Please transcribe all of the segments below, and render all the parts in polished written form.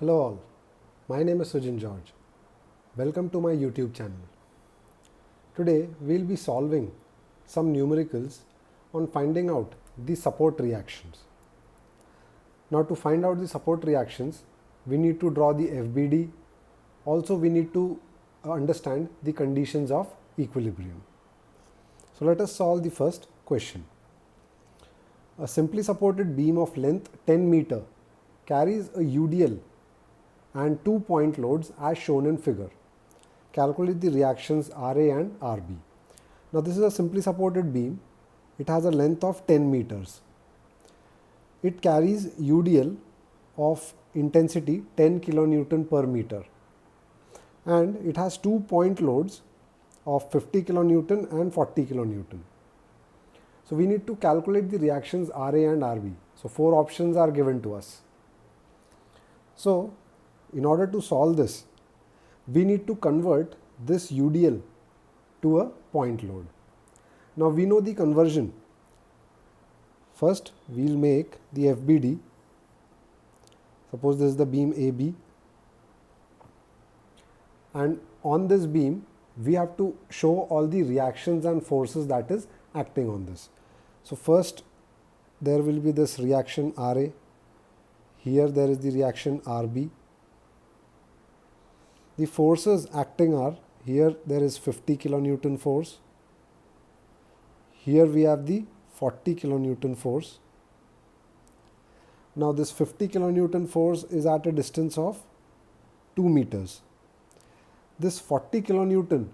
Hello all, my name is Sujin George. Welcome to my YouTube channel. Today we'll be solving some numericals on finding out the support reactions. Now to find out the support reactions, we need to draw the FBD. Also we need to understand the conditions of equilibrium. So let us solve the first question. A simply supported beam of length 10 meter carries a UDL and 2 point loads as shown in figure. Calculate the reactions RA and RB. Now this is a simply supported beam. It has a length of 10 meters. It carries UDL of intensity 10 kilonewton per meter. And it has 2 point loads of 50 kilonewton and 40 kilonewton. So we need to calculate the reactions RA and RB. So 4 options are given to us. So in order to solve this, we need to convert this UDL to a point load. Now we know the conversion. First we will make the FBD. Suppose this is the beam AB, and on this beam we have to show all the reactions and forces that is acting on this. So first there will be this reaction RA, here there is the reaction RB. The forces acting are, here there is 50 kilonewton force, here we have the 40 kilonewton force. Now this 50 kilonewton force is at a distance of 2 meters. This 40 kilonewton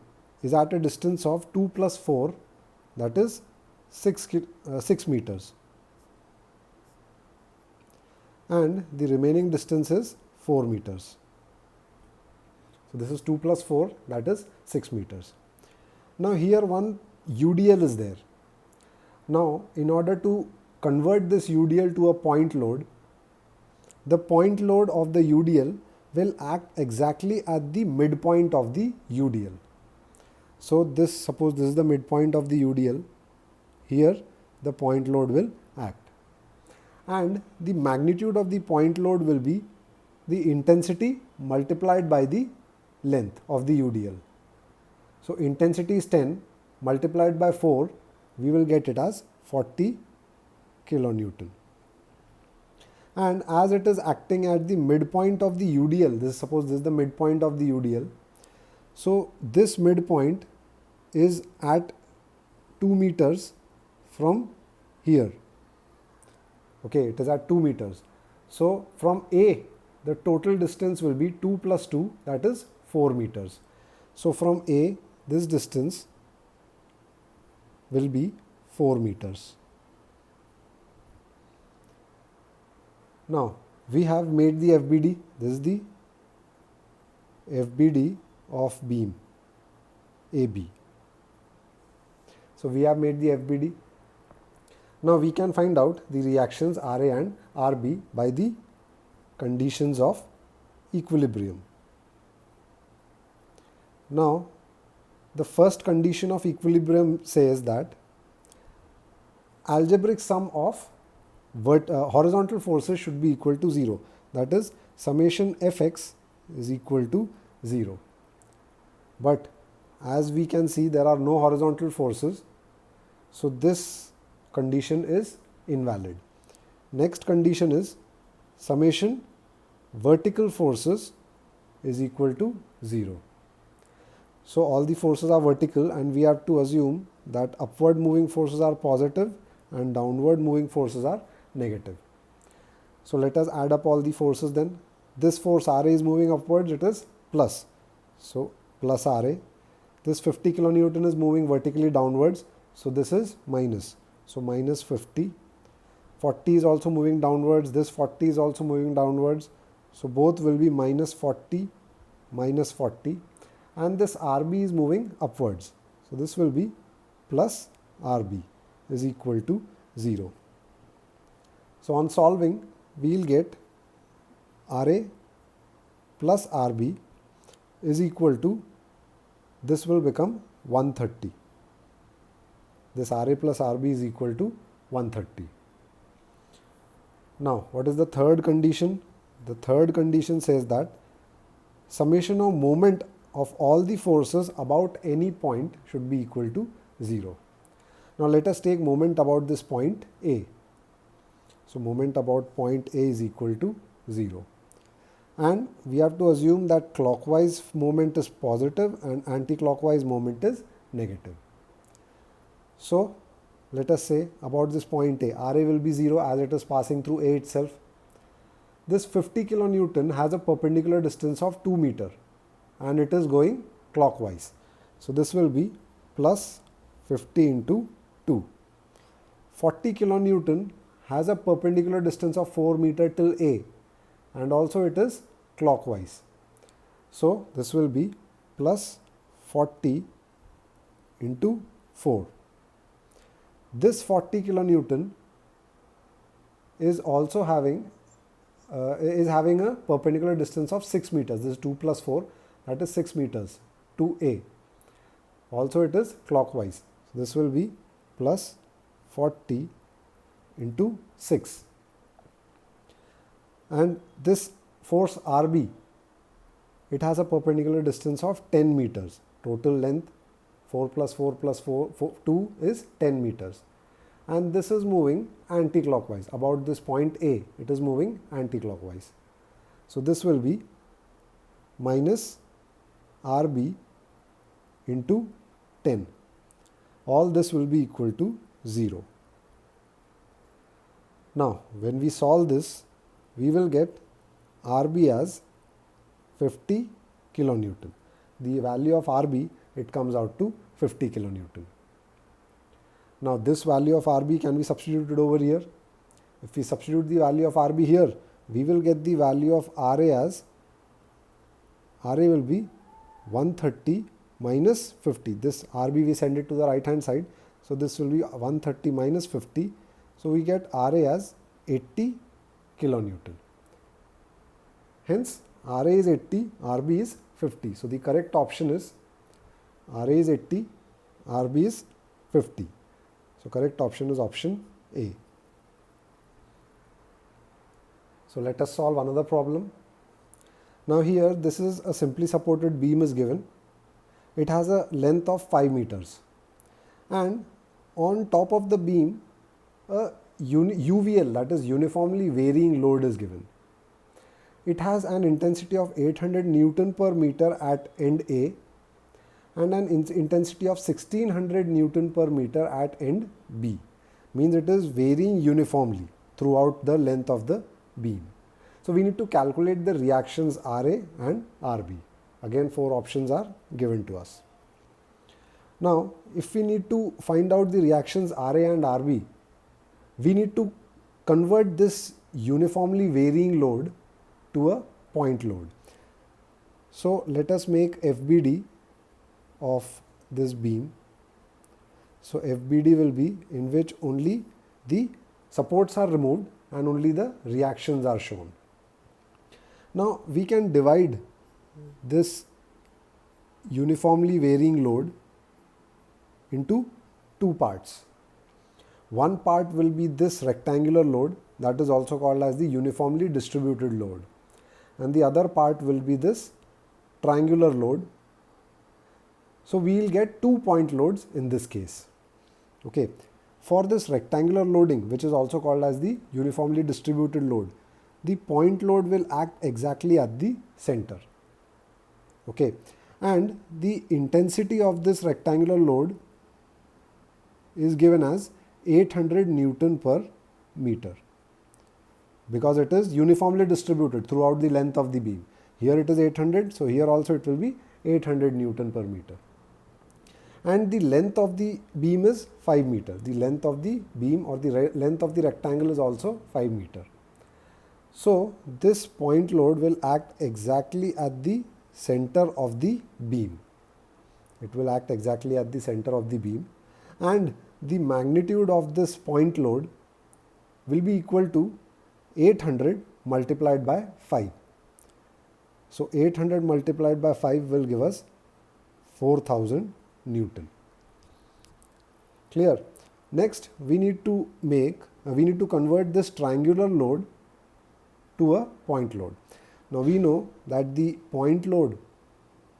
is at a distance of 2 plus 4, that is 6 meters. And the remaining distance is 4 meters. So this is 2 plus 4, that is 6 meters. Now here one UDL is there. Now in order to convert this UDL to a point load, the point load of the UDL will act exactly at the midpoint of the UDL. So this, suppose this is the midpoint of the UDL, here the point load will act. And the magnitude of the point load will be the intensity multiplied by the length of the UDL. So intensity is 10 multiplied by 4, we will get it as 40 kilonewton. And as it is acting at the midpoint of the UDL, suppose this is the midpoint of the UDL. So this midpoint is at 2 meters from here. Okay, it is at 2 meters. So from A, the total distance will be 2 plus 2, that is 4 meters. So from A, this distance will be 4 meters. Now we have made the FBD. This is the FBD of beam AB. So we have made the FBD. Now we can find out the reactions RA and RB by the conditions of equilibrium. Now the first condition of equilibrium says that algebraic sum of horizontal forces should be equal to 0. That is, summation Fx is equal to 0. But as we can see, there are no horizontal forces. So this condition is invalid. Next condition is summation vertical forces is equal to 0. So all the forces are vertical, and we have to assume that upward moving forces are positive and downward moving forces are negative. So let us add up all the forces then. This force RA is moving upwards, it is plus. So plus RA. This 50 kilonewton is moving vertically downwards, so this is minus. So minus 50. 40 is also moving downwards, this 40 is also moving downwards. So both will be minus 40, minus 40. And this RB is moving upwards. So this will be plus RB is equal to 0. So on solving, we will get RA plus RB is equal to, this will become 130. This RA plus RB is equal to 130. Now, what is the third condition? the third condition says that summation of moment of all the forces about any point should be equal to 0. Now let us take moment about this point A. So moment about point A is equal to 0. And we have to assume that clockwise moment is positive and anti-clockwise moment is negative. So let us say about this point A, Ra will be 0 as it is passing through A itself. This 50 kilonewton has a perpendicular distance of 2 meter and it is going clockwise. So this will be plus 50 into 2. 40 kilonewton has a perpendicular distance of 4 meter till A and also it is clockwise. So this will be plus 40 into 4. This 40 kilonewton is also having a perpendicular distance of 6 meters. This is 2 plus 4, that is 6 meters to A. Also it is clockwise. So this will be plus 40 into 6. And this force RB, it has a perpendicular distance of 10 meters. Total length 4 plus 4 plus 2 is 10 meters. And this is moving anti-clockwise. About this point A, it is moving anti-clockwise. So this will be minus RB into 10. All this will be equal to 0. Now, when we solve this, we will get RB as 50 kilonewton. The value of RB, it comes out to 50 kilonewton. Now, this value of RB can be substituted over here. If we substitute the value of RB here, we will get the value of RA as, RA will be 130 minus 50. This RB we send it to the right hand side. So this will be 130 minus 50. So we get RA as 80 kilonewton. Hence, RA is 80, RB is 50. So the correct option is RA is 80, RB is 50. So correct option is option A. So let us solve another problem. Now here this is a simply supported beam is given. It has a length of 5 meters and on top of the beam a UVL, that is uniformly varying load, is given. It has an intensity of 800 Newton per meter at end A and an intensity of 1600 Newton per meter at end B. Means it is varying uniformly throughout the length of the beam. So we need to calculate the reactions RA and RB. Again, 4 options are given to us. Now, if we need to find out the reactions RA and RB, we need to convert this uniformly varying load to a point load. So let us make FBD of this beam. So FBD will be in which only the supports are removed and only the reactions are shown. Now we can divide this uniformly varying load into 2 parts. One part will be this rectangular load, that is also called as the uniformly distributed load, and the other part will be this triangular load. So we will get 2 point loads in this case. Okay. For this rectangular loading, which is also called as the uniformly distributed load, the point load will act exactly at the center. Okay. And the intensity of this rectangular load is given as 800 Newton per meter because it is uniformly distributed throughout the length of the beam. Here it is 800, so here also it will be 800 Newton per meter. And the length of the beam is 5 meter. The length of the beam or the length of the rectangle is also 5 meter. So this point load will act exactly at the center of the beam. It will act exactly at the center of the beam, and the magnitude of this point load will be equal to 800 multiplied by 5. So 800 multiplied by 5 will give us 4000 Newton. Clear? Next, we need to convert this triangular load to a point load. Now we know that the point load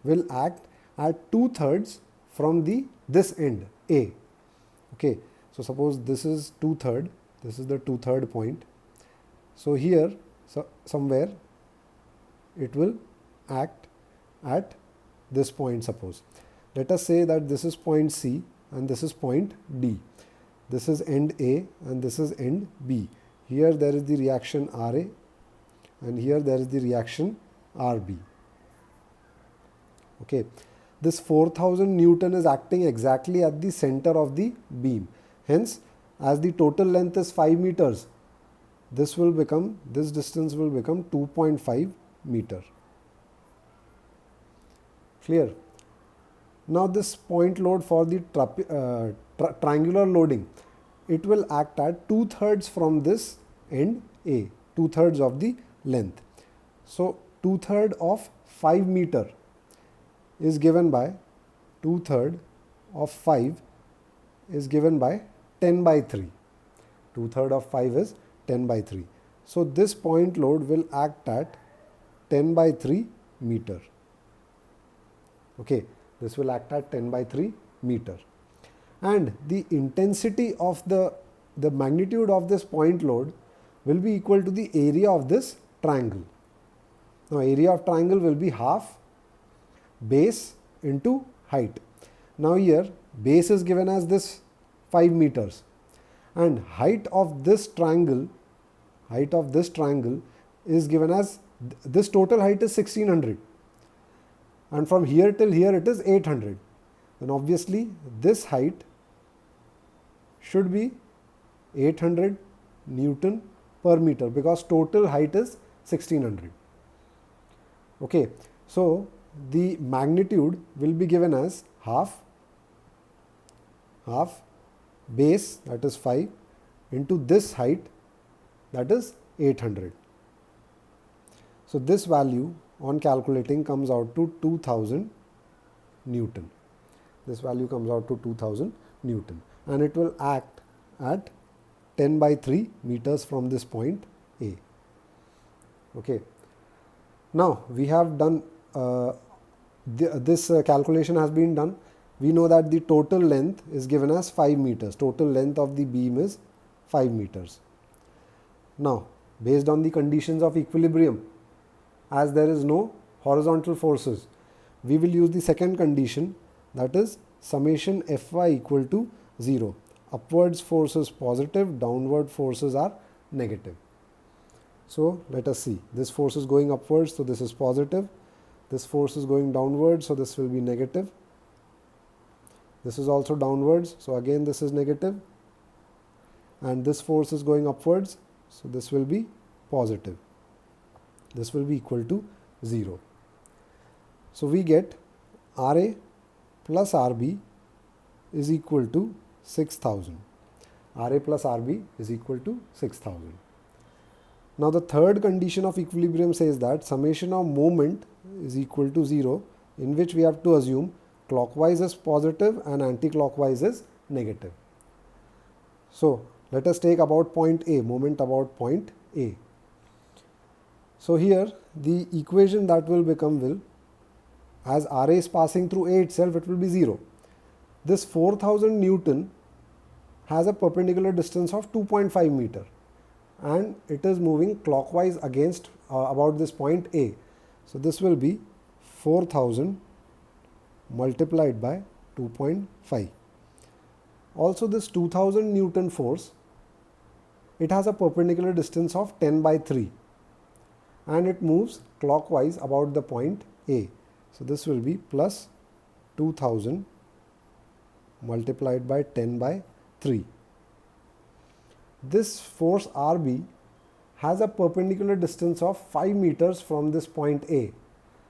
will act at 2/3 from this end A. Okay, so suppose this is 2/3, this is the 2/3 point. So here somewhere it will act at this point. Suppose, let us say that this is point C and this is point D. This is end A and this is end B. Here there is the reaction RA and here there is the reaction RB. Okay, this 4000 Newton is acting exactly at the center of the beam. Hence, as the total length is 5 meters, this distance will become 2.5 meter. Clear? Now this point load for the triangular loading, it will act at 2/3 from this end A, 2/3 of the length. So 2/3 of 5 meter is given by 2/3 of 5 is given by 10 by 3. 2/3 of 5 is 10 by 3. So this point load will act at 10 by 3 meter. Okay, this will act at 10 by 3 meter. And the intensity of the magnitude of this point load will be equal to the area of this triangle. Now area of triangle will be half base into height. Now here base is given as this 5 meters and height of this triangle is given as, this total height is 1600 and from here till here it is 800. Then obviously this height should be 800 Newton per meter because total height is 1600. Okay, so the magnitude will be given as half base, that is 5, into this height, that is 800. So this value on calculating comes out to 2000 Newton. This value comes out to 2000 Newton and it will act at 10 by 3 meters from this point A. Okay. Now we have done this calculation has been done. We know that the total length is given as 5 meters. Total length of the beam is 5 meters. Now, based on the conditions of equilibrium, as there is no horizontal forces, we will use the second condition, that is summation Fy equal to 0. Upwards force is positive, downward forces are negative. So let us see, this force is going upwards, so this is positive. This force is going downwards, so this will be negative. This is also downwards, so again this is negative. And this force is going upwards, so this will be positive. This will be equal to 0. So we get Ra plus Rb is equal to 6000. Ra plus Rb is equal to 6000. Now the third condition of equilibrium says that summation of moment is equal to 0, in which we have to assume clockwise is positive and anti-clockwise is negative. So let us take about point A, moment about point A. So here the equation that will become as Ra is passing through A itself, it will be 0. This 4000 Newton has a perpendicular distance of 2.5 meter and it is moving clockwise against about this point A. So this will be 4000 multiplied by 2.5. Also this 2000 Newton force, it has a perpendicular distance of 10 by 3 and it moves clockwise about the point A. So this will be plus 2000 multiplied by 10 by 3. This force Rb has a perpendicular distance of 5 meters from this point A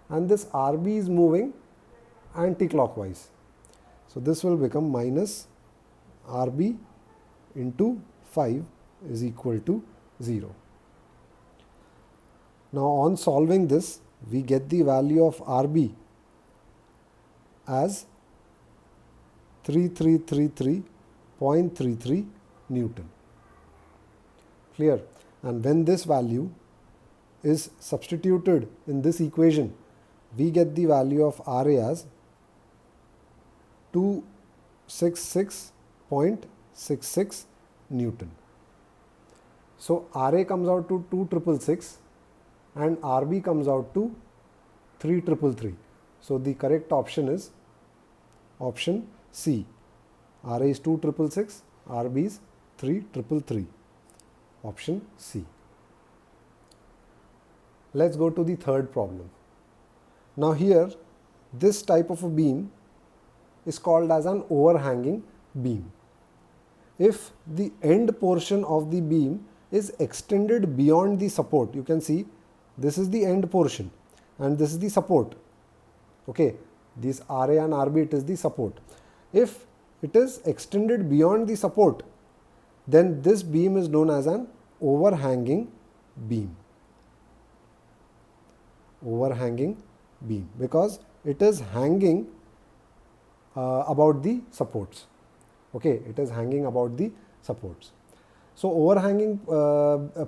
and this Rb is moving anti-clockwise. So this will become minus Rb into 5 is equal to 0. Now on solving this, we get the value of Rb as 3333.33 Newton. Clear? And when this value is substituted in this equation, we get the value of Ra as 266.66 Newton. So Ra comes out to 2666 and Rb comes out to 3333. So the correct option is option C. Ra is 2666, Rb is 3333. Option C. Let's go to the third problem. Now here, this type of a beam is called as an overhanging beam. If the end portion of the beam is extended beyond the support, you can see this is the end portion and this is the support. Okay, this Ra and Rb, it is the support. If it is extended beyond the support, then this beam is known as an overhanging beam. Overhanging beam, because it is hanging about the supports. Okay, it is hanging about the supports. So overhanging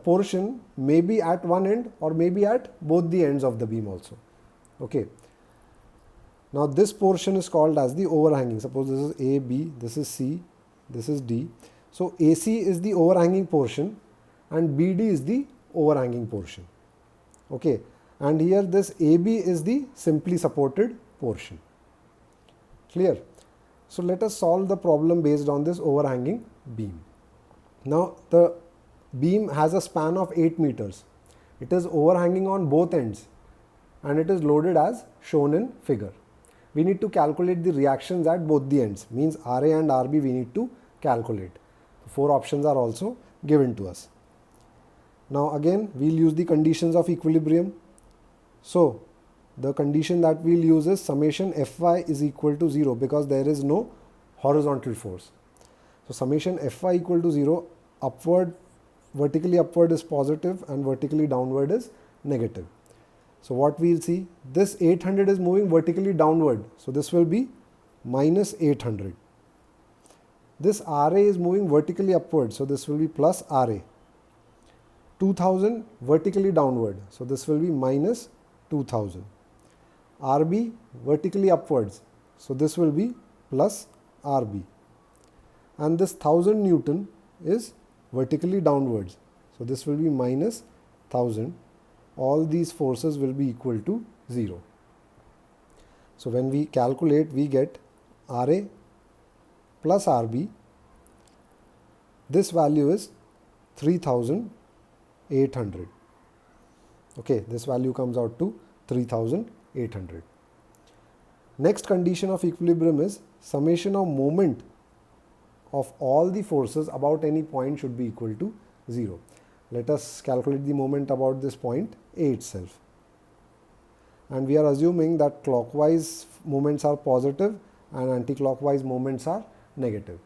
portion may be at one end or may be at both the ends of the beam also. Okay. Now this portion is called as the overhanging. Suppose this is A, B, this is C, this is D. So AC is the overhanging portion and BD is the overhanging portion. Okay. And here this AB is the simply supported portion. Clear? So let us solve the problem based on this overhanging beam. Now the beam has a span of 8 meters. It is overhanging on both ends and it is loaded as shown in figure. We need to calculate the reactions at both the ends, means Ra and Rb we need to calculate. 4 options are also given to us. Now again we will use the conditions of equilibrium. So the condition that we will use is summation Fy is equal to 0 because there is no horizontal force. So summation Fy equal to 0, upward, vertically upward is positive and vertically downward is negative. So what we will see, this 800 is moving vertically downward. So this will be minus 800. This Ra is moving vertically upward. So this will be plus Ra. 2000 vertically downward. So this will be minus 2000. Rb vertically upwards. So this will be plus Rb. And this 1000 Newton is vertically downwards. So this will be minus 1000. All these forces will be equal to 0. So when we calculate, we get Ra plus Rb. This value is 3800. Okay, this value comes out to 3800. Next condition of equilibrium is summation of moment of all the forces about any point should be equal to 0. Let us calculate the moment about this point A itself. And we are assuming that clockwise moments are positive and anti-clockwise moments are negative.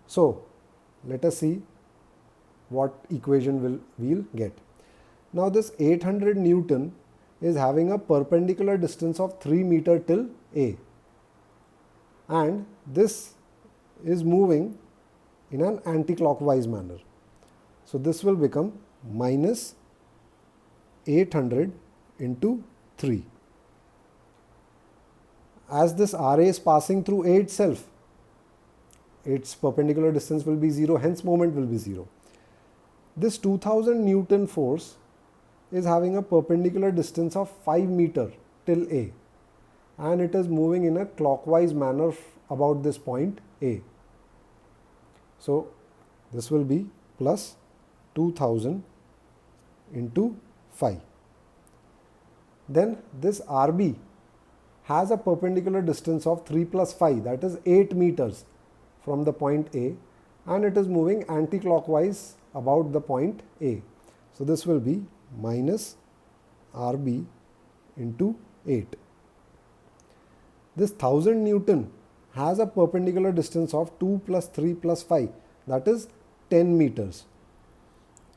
So let us see what equation we'll get. Now this 800 Newton is having a perpendicular distance of 3 meter till A, and this is moving in an anti-clockwise manner. So this will become minus 800 into 3. As this Ra is passing through A itself, its perpendicular distance will be 0, hence moment will be 0. This 2000 Newton force is having a perpendicular distance of 5 meter till A, and it is moving in a clockwise manner about this point A. So this will be plus 2000 into 5. Then this Rb has a perpendicular distance of 3 plus 5, that is 8 meters from the point A, and it is moving anti-clockwise about the point A. So this will be minus Rb into 8. This 1000 Newton has a perpendicular distance of 2 plus 3 plus 5, that is 10 meters.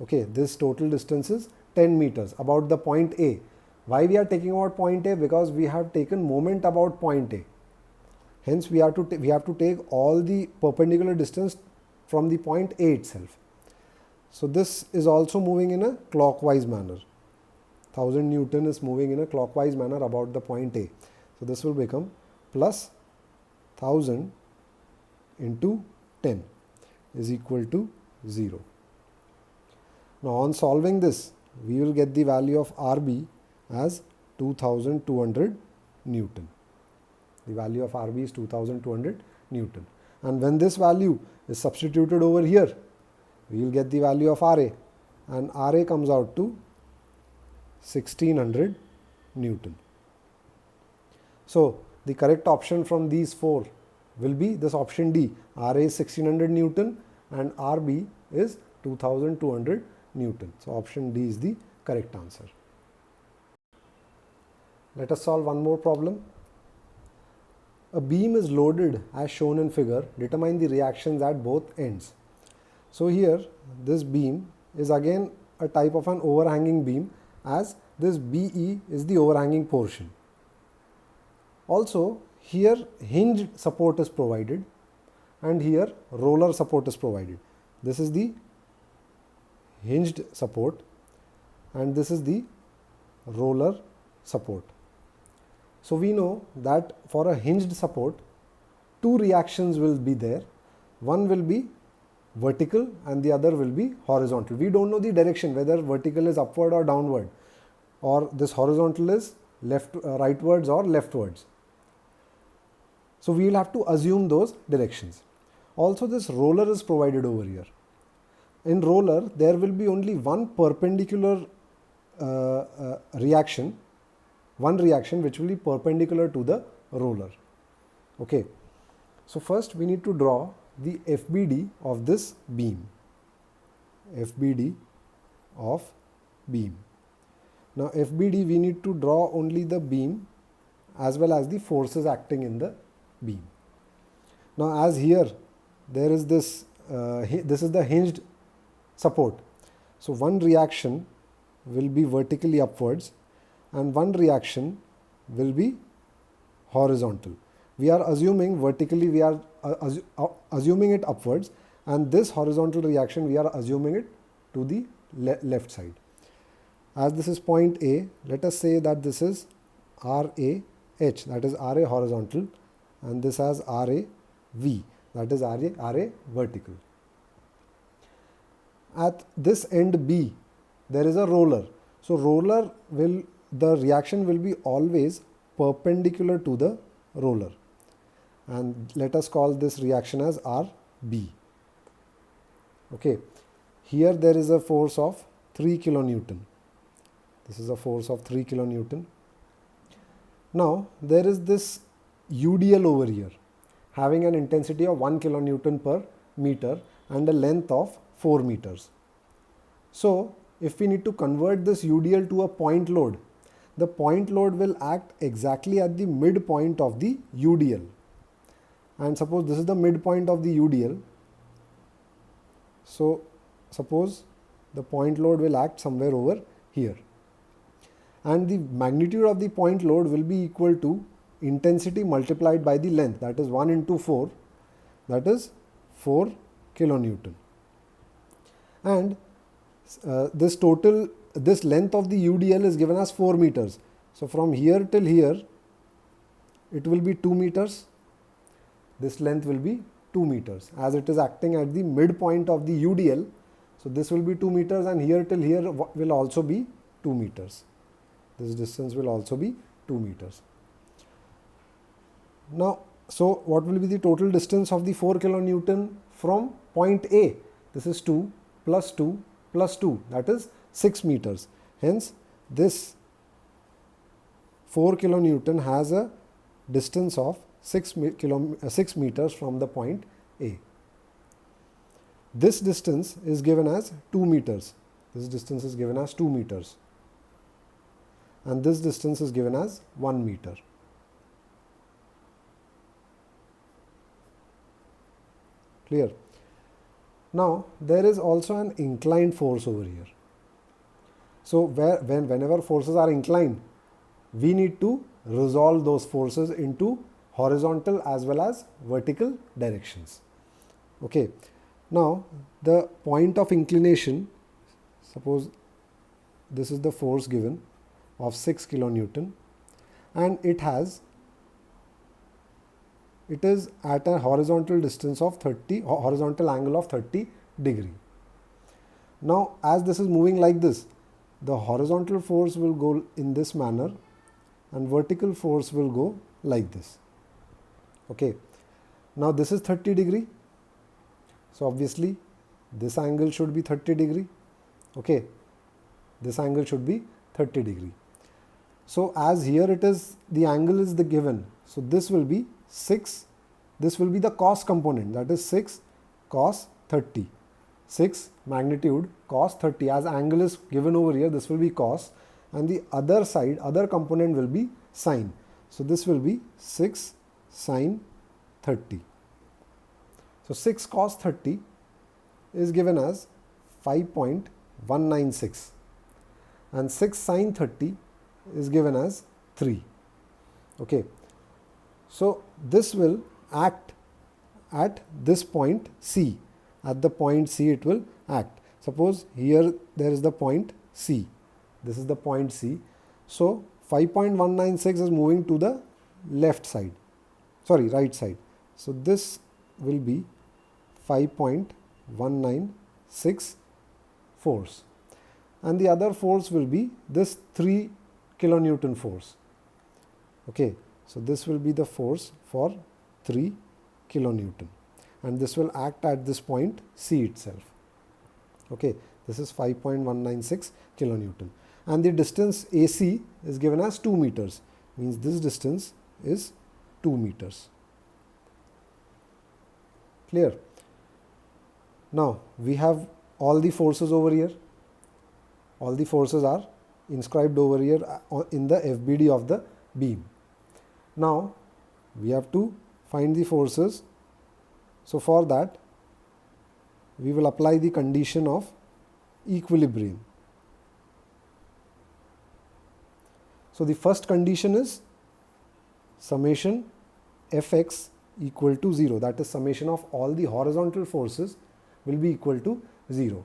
Okay, this total distance is 10 meters about the point A. Why we are taking about point A? Because we have taken moment about point A. Hence we have to take all the perpendicular distance from the point A itself. So this is also moving in a clockwise manner. 1000 Newton is moving in a clockwise manner about the point A. So this will become plus 1000 into 10 is equal to 0. Now on solving this, we will get the value of RB as 2200 Newton. The value of RB is 2200 Newton. And when this value is substituted over here, we will get the value of RA, and RA comes out to 1600 Newton. So the correct option from these four will be this option D. RA is 1600 Newton and RB is 2200 Newton. So option D is the correct answer. Let us solve one more problem. A beam is loaded as shown in figure. Determine the reactions at both ends. So here this beam is again a type of an overhanging beam, as this BE is the overhanging portion. Also here hinged support is provided and here roller support is provided. This is the hinged support and this is the roller support. So we know that for a hinged support, two reactions will be there. One will be vertical and the other will be horizontal. We don't know the direction, whether vertical is upward or downward, or this horizontal is rightwards or leftwards. So we will have to assume those directions. Also this roller is provided over here. In roller, there will be only one perpendicular reaction which will be perpendicular to the roller. Okay. So first we need to draw the FBD of this beam. FBD of beam. Now FBD, we need to draw only the beam as well as the forces acting in the beam. Now as here there is this is the hinged support. So one reaction will be vertically upwards and one reaction will be horizontal. We are assuming vertically, we are assuming it upwards, and this horizontal reaction we are assuming it to the left side. As this is point A, let us say that this is RAH, that is RA horizontal, and this has RAV, that is RA vertical. At this end B, there is a roller. So the reaction will be always perpendicular to the roller, and let us call this reaction as RB. Okay, here there is a force of 3 kilonewton. This is a force of 3 kilonewton. Now there is this UDL over here having an intensity of 1 kilonewton per meter and a length of 4 meters. So if we need to convert this UDL to a point load, the point load will act exactly at the midpoint of the UDL. And suppose this is the midpoint of the UDL. So suppose the point load will act somewhere over here. And the magnitude of the point load will be equal to intensity multiplied by the length, that is 1 into 4, that is 4 kilonewton. And this length of the UDL is given as 4 meters. So from here till here, it will be 2 meters. This length will be 2 meters as it is acting at the midpoint of the UDL. So this will be 2 meters and here till here will also be 2 meters. This distance will also be 2 meters. Now, so what will be the total distance of the 4 kilonewton from point A? This is 2 plus 2 plus 2, that is 6 meters. Hence, this 4 kilonewton has a distance of 6 meters from the point A. This distance is given as 2 meters. This distance is given as 2 meters. And this distance is given as 1 meter. Clear? Now, there is also an inclined force over here. So, whenever forces are inclined, we need to resolve those forces into horizontal as well as vertical directions. Okay. Now, the point of inclination, suppose this is the force given of 6 kilonewton, and it is at a horizontal distance of 30, horizontal angle of 30 degree. Now as this is moving like this, the horizontal force will go in this manner and vertical force will go like this. Okay. Now this is 30 degree. So obviously this angle should be 30 degree. Okay. This angle should be 30 degree. So as here it is, the angle is the given. So this will be 6. This will be the cos component, that is 6 cos 30. 6 magnitude cos 30, as angle is given over here, this will be cos, and the other side, other component will be sine. So this will be 6 sine 30. So 6 cos 30 is given as 5.196 and 6 sine 30 is given as 3. Okay. So this will act at this point C. At the point C it will act. Suppose here there is the point C. This is the point C. So 5.196 is moving to the left side. Sorry, right side. So this will be 5.196 force. And the other force will be this 3 kilonewton force. Okay. So this will be the force for 3 kilonewton. And this will act at this point C itself. Okay. This is 5.196 kilonewton. And the distance AC is given as 2 meters. Means this distance is 2 meters. Clear? Now we have all the forces over here. All the forces are inscribed over here in the FBD of the beam. Now we have to find the forces. So for that we will apply the condition of equilibrium. So the first condition is summation Fx equal to 0, that is summation of all the horizontal forces will be equal to 0.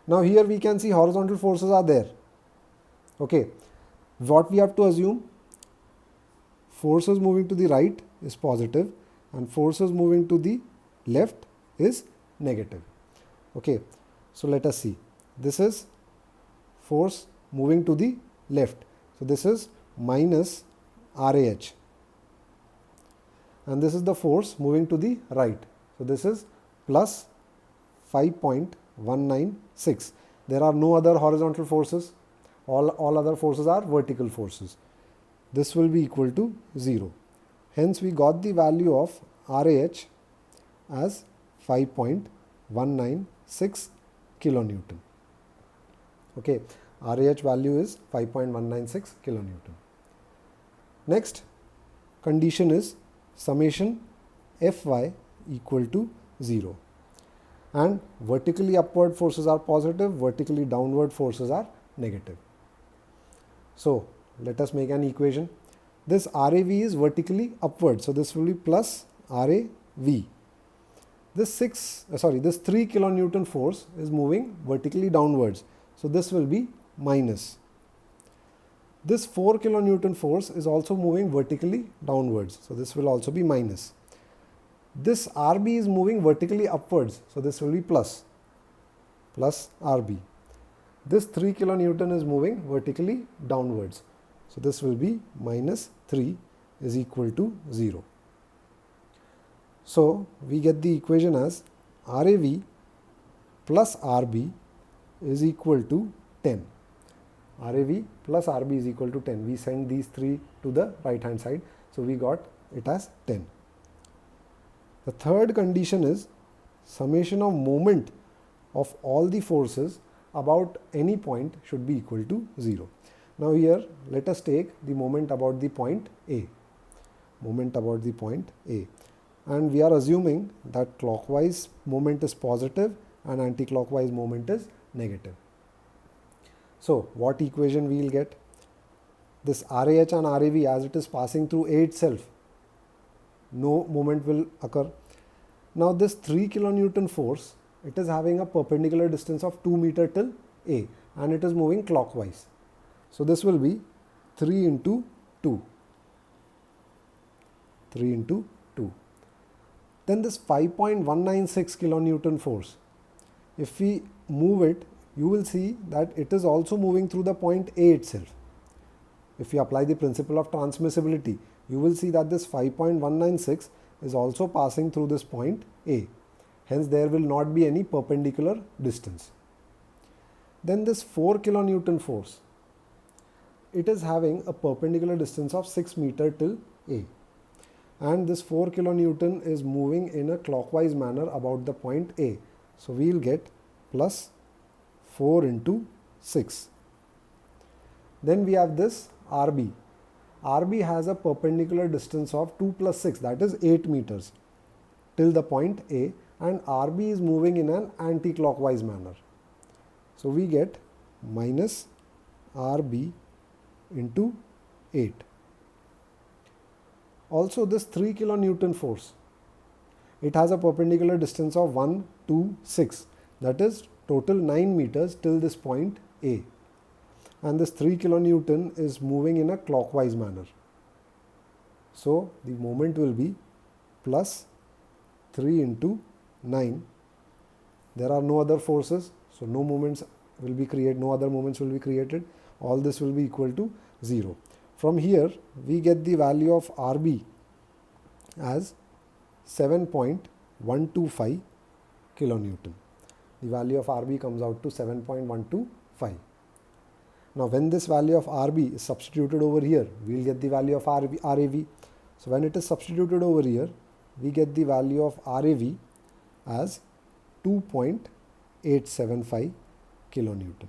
Now here we can see horizontal forces are there. Okay. What we have to assume? Forces moving to the right is positive and forces moving to the left is negative. Okay. So let us see. This is force moving to the left. So this is minus RAH. And this is the force moving to the right. So this is plus 5.196. There are no other horizontal forces. All other forces are vertical forces. This will be equal to 0. Hence we got the value of RAH as 5.196 kilonewton. Okay. RAH value is 5.196 kilonewton. Next condition is summation Fy equal to 0. And vertically upward forces are positive, vertically downward forces are negative. So let us make an equation. This RAV is vertically upward, so this will be plus RAV. This 3 kilonewton force is moving vertically downwards, so this will be minus. This 4 kilonewton force is also moving vertically downwards, so this will also be minus. This RB is moving vertically upwards, so this will be plus RB. This 3 kilonewton is moving vertically downwards, so this will be minus 3 is equal to 0. So we get the equation as RAV plus RB is equal to 10. RAV plus RB is equal to 10. We send these three to the right hand side, so we got it as 10. The third condition is summation of moment of all the forces about any point should be equal to 0. Now here let us take the moment about the point A. Moment about the point A. And we are assuming that clockwise moment is positive and anti-clockwise moment is negative. So what equation we will get? This RAH and RAV, as it is passing through A itself, no moment will occur. Now this 3 kilonewton force, it is having a perpendicular distance of 2 meter till A and it is moving clockwise. So this will be 3 into 2. 3 into 2. Then this 5.196 kilonewton force, if we move it, you will see that it is also moving through the point A itself. If you apply the principle of transmissibility, you will see that this 5.196 is also passing through this point A. Hence, there will not be any perpendicular distance. Then this 4 kilonewton force, it is having a perpendicular distance of 6 meter till A. And this 4 kilonewton is moving in a clockwise manner about the point A. So, we will get plus 4 into 6. Then we have this RB. RB has a perpendicular distance of 2 plus 6, that is 8 meters till the point A, and RB is moving in an anti-clockwise manner. So, we get minus RB into 8. Also, this 3 kilonewton force, it has a perpendicular distance of 1, 2, 6, that is total 9 meters till this point A. And this 3 kilonewton is moving in a clockwise manner. So, the moment will be plus 3 into 9. There are no other forces, so no moments will be created, no other moments will be created. All this will be equal to 0. From here, we get the value of RB as 7.125 kilonewton. The value of RB comes out to 7.125. Now, when this value of RB is substituted over here, we will get the value of RAV. So, when it is substituted over here, we get the value of RAV as 2.875 kilonewton.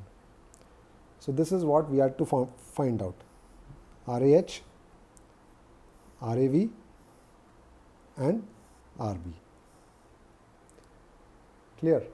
So, this is what we had to find out: RAH, RAV and RB. Clear?